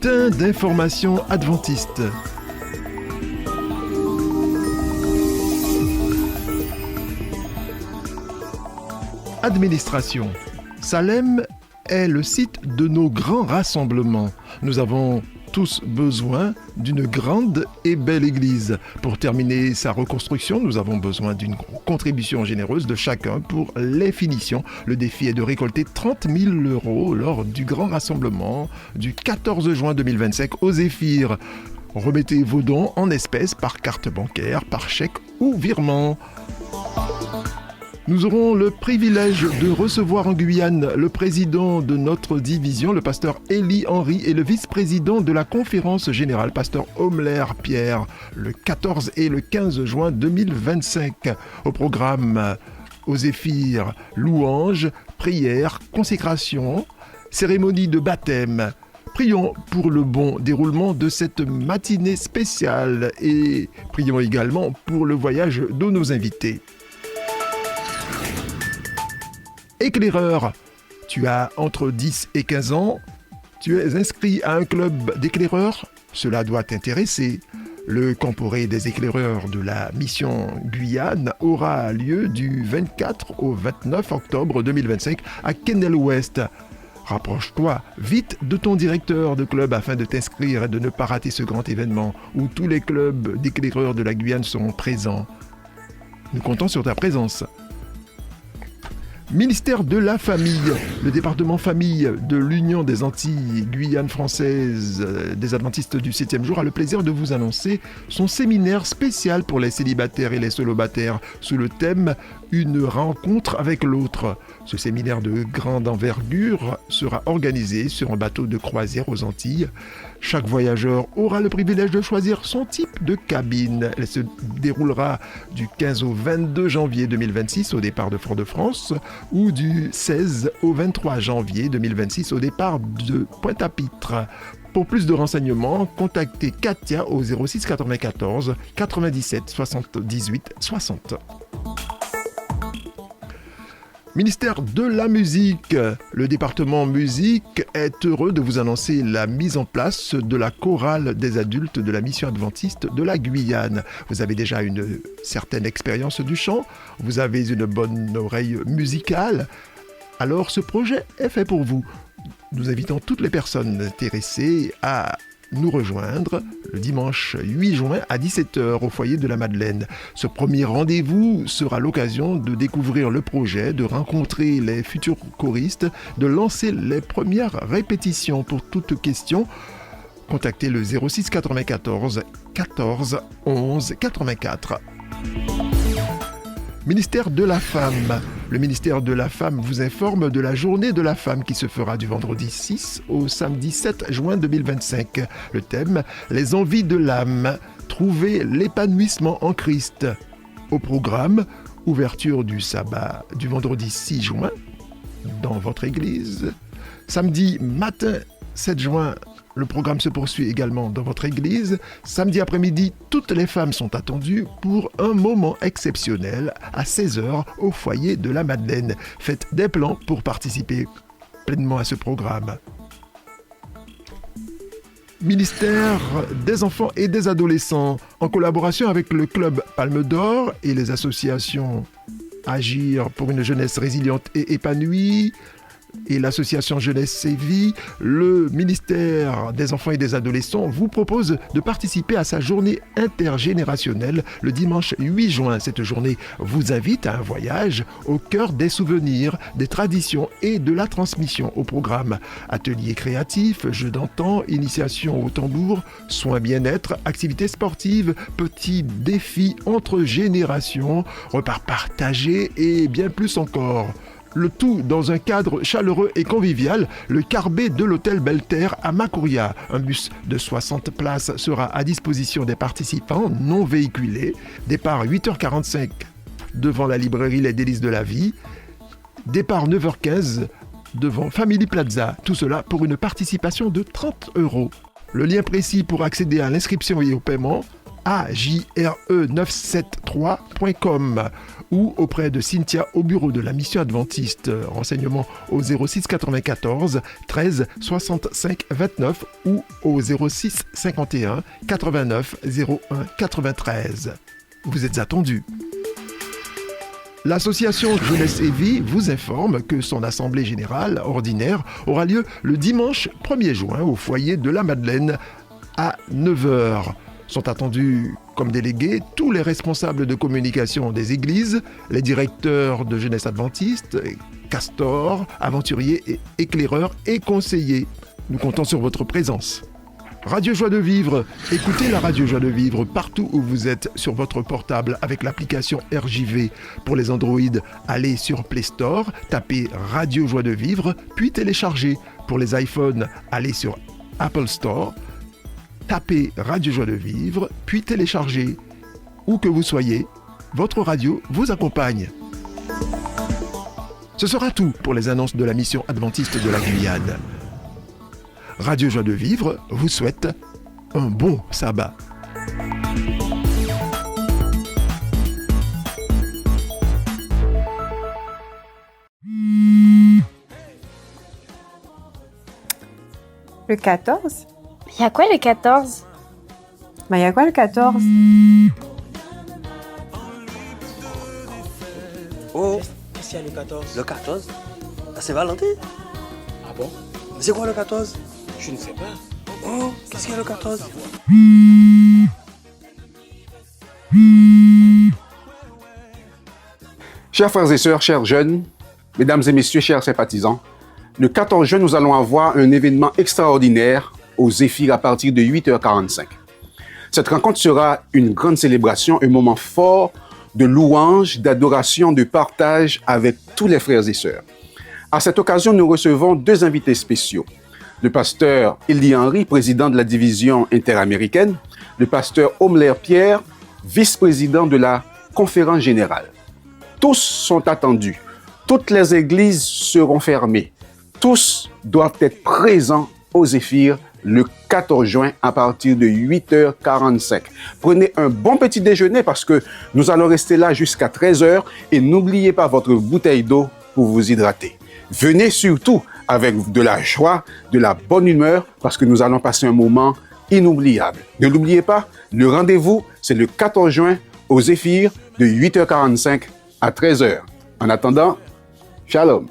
bulletin d'information adventiste. Administration. Salem est le site de nos grands rassemblements. Nous avons tous besoin d'une grande et belle église. Pour terminer sa reconstruction, nous avons besoin d'une contribution généreuse de chacun pour les finitions. Le défi est de récolter 30 000 € lors du grand rassemblement du 14 juin 2025 au Zéphyr. Remettez vos dons en espèces par carte bancaire, par chèque ou virement. Nous aurons le privilège de recevoir en Guyane le président de notre division, le pasteur Élie Henry, et le vice-président de la conférence générale, pasteur Omler Pierre, le 14 et le 15 juin 2025. Au programme, au Zéphyr, louanges, prières, consécration, cérémonie de baptême. Prions pour le bon déroulement de cette matinée spéciale et prions également pour le voyage de nos invités. Éclaireur, tu as entre 10 et 15 ans, tu es inscrit à un club d'éclaireurs, cela doit t'intéresser. Le Camporé des éclaireurs de la mission Guyane aura lieu du 24 au 29 octobre 2025 à Kenel-Ouest. Rapproche-toi vite de ton directeur de club afin de t'inscrire et de ne pas rater ce grand événement où tous les clubs d'éclaireurs de la Guyane seront présents. Nous comptons sur ta présence. Ministère de la Famille, le département famille de l'Union des Antilles Guyane française des Adventistes du 7e jour a le plaisir de vous annoncer son séminaire spécial pour les célibataires et les solobataires sous le thème « Une rencontre avec l'autre ». Ce séminaire de grande envergure sera organisé sur un bateau de croisière aux Antilles. Chaque voyageur aura le privilège de choisir son type de cabine. Elle se déroulera du 15 au 22 janvier 2026 au départ de Fort-de-France ou du 16 au 23 janvier 2026 au départ de Pointe-à-Pitre. Pour plus de renseignements, contactez Katia au 06 94 97 78 60. Ministère de la musique. Le département musique est heureux de vous annoncer la mise en place de la chorale des adultes de la mission adventiste de la Guyane. Vous avez déjà une certaine expérience du chant, vous avez une bonne oreille musicale, alors ce projet est fait pour vous. Nous invitons toutes les personnes intéressées à nous rejoindre le dimanche 8 juin à 17h au foyer de la Madeleine. Ce premier rendez-vous sera l'occasion de découvrir le projet, de rencontrer les futurs choristes, de lancer les premières répétitions. Pour toute question, contactez le 06 94 14 11 84. Ministère de la Femme. Le ministère de la Femme vous informe de la journée de la femme qui se fera du vendredi 6 au samedi 7 juin 2025. Le thème, les envies de l'âme, trouver l'épanouissement en Christ. Au programme, ouverture du sabbat du vendredi 6 juin dans votre église. Samedi matin 7 juin, le programme se poursuit également dans votre église. Samedi après-midi, toutes les femmes sont attendues pour un moment exceptionnel à 16h au foyer de la Madeleine. Faites des plans pour participer pleinement à ce programme. Ministère des enfants et des adolescents, en collaboration avec le club Palme d'Or et les associations Agir pour une jeunesse résiliente et épanouie, et l'association Jeunesse et Vie, le ministère des Enfants et des Adolescents vous propose de participer à sa journée intergénérationnelle le dimanche 8 juin. Cette journée vous invite à un voyage au cœur des souvenirs, des traditions et de la transmission. Au programme ateliers créatifs, jeux d'antan, initiation au tambour, soins bien-être, activités sportives, petits défis entre générations, repas partagés et bien plus encore. Le tout dans un cadre chaleureux et convivial, le Carbet de l'hôtel Belterre à Macouria. Un bus de 60 places sera à disposition des participants non véhiculés. Départ 8h45 devant la librairie Les Délices de la Vie. Départ 9h15 devant Family Plaza. Tout cela pour une participation de 30 €. Le lien précis pour accéder à l'inscription et au paiement ajre973.com ou auprès de Cynthia au bureau de la mission adventiste. Renseignements au 06 94 13 65 29 ou au 06 51 89 01 93. Vous êtes attendus. L'association Jeunesse et Vie vous informe que son assemblée générale ordinaire aura lieu le dimanche 1er juin au foyer de la Madeleine à 9h. Sont attendus comme délégués tous les responsables de communication des églises, les directeurs de Jeunesse adventiste, castors, aventuriers, éclaireurs et conseillers. Nous comptons sur votre présence. Radio Joie de Vivre, écoutez la Radio Joie de Vivre partout où vous êtes sur votre portable avec l'application RJV. Pour les Android, allez sur Play Store, tapez Radio Joie de Vivre, puis téléchargez. Pour les iPhones, allez sur Apple Store, tapez Radio Joie de Vivre, puis téléchargez. Où que vous soyez, votre radio vous accompagne. Ce sera tout pour les annonces de la mission adventiste de la Guyane. Radio Joie de Vivre vous souhaite un bon sabbat. Le 14? Il y a quoi le 14? Il y a quoi le 14? Oh, qu'est-ce qu'il y a le 14? Le 14? Ah, c'est Valentin? Ah bon? C'est quoi le 14? Je ne sais pas. Oh, qu'est-ce qu'il y a le 14? Chers frères et sœurs, chers jeunes, mesdames et messieurs, chers sympathisants, le 14 juin, nous allons avoir un événement extraordinaire au Zéphyr à partir de 8h45. Cette rencontre sera une grande célébration, un moment fort de louange, d'adoration, de partage avec tous les frères et sœurs. À cette occasion, nous recevons deux invités spéciaux. Le pasteur Elie Henry, président de la division interaméricaine, le pasteur Omler Pierre, vice-président de la conférence générale. Tous sont attendus. Toutes les églises seront fermées. Tous doivent être présents au Zéphyr le 14 juin à partir de 8h45. Prenez un bon petit déjeuner parce que nous allons rester là jusqu'à 13h et n'oubliez pas votre bouteille d'eau pour vous hydrater. Venez surtout avec de la joie, de la bonne humeur parce que nous allons passer un moment inoubliable. Ne l'oubliez pas, le rendez-vous, c'est le 14 juin au Zéphyr de 8h45 à 13h. En attendant, shalom.